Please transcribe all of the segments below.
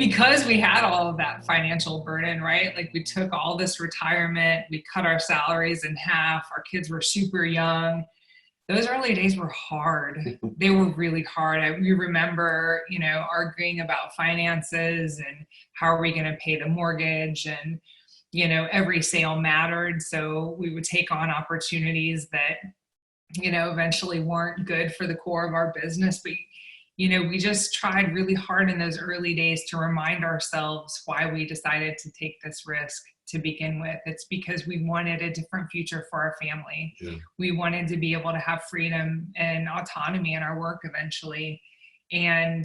because we had all of that financial burden, right? Like we took all this retirement, we cut our salaries in half, our kids were super young. Those early days were hard. They were really hard. We remember, arguing about finances and how are we going to pay the mortgage, and, every sale mattered. So we would take on opportunities that, eventually weren't good for the core of our business. But, we just tried really hard in those early days to remind ourselves why we decided to take this risk to begin with. It's because we wanted a different future for our family. Yeah. We wanted to be able to have freedom and autonomy in our work eventually. And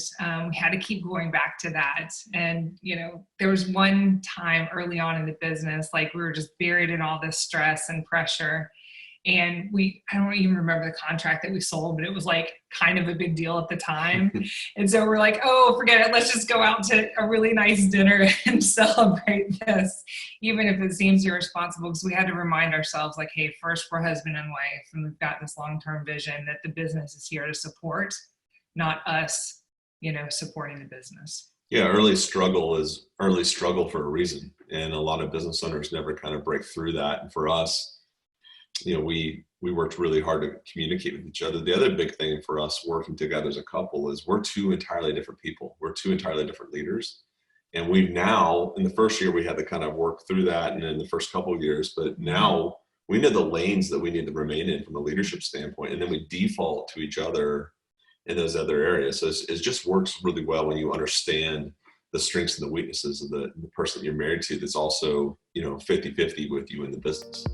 we had to keep going back to that. And, there was one time early on in the business, like we were just buried in all this stress and pressure. And I don't even remember the contract that we sold, but it was like kind of a big deal at the time. And so we're like, oh, forget it. Let's just go out to a really nice dinner and celebrate this, even if it seems irresponsible, because we had to remind ourselves like, hey, first we're husband and wife, and we've got this long-term vision that the business is here to support, not us, supporting the business. Yeah. Early struggle is early struggle for a reason. And a lot of business owners never kind of break through that. And for us, we worked really hard to communicate with each other. The other big thing for us working together as a couple is we're two entirely different people. We're two entirely different leaders. And we've now, in the first year, we had to kind of work through that, and in the first couple of years, but now we know the lanes that we need to remain in from a leadership standpoint. And then we default to each other in those other areas. So it just works really well when you understand the strengths and the weaknesses of the person that you're married to that's also, 50-50 with you in the business.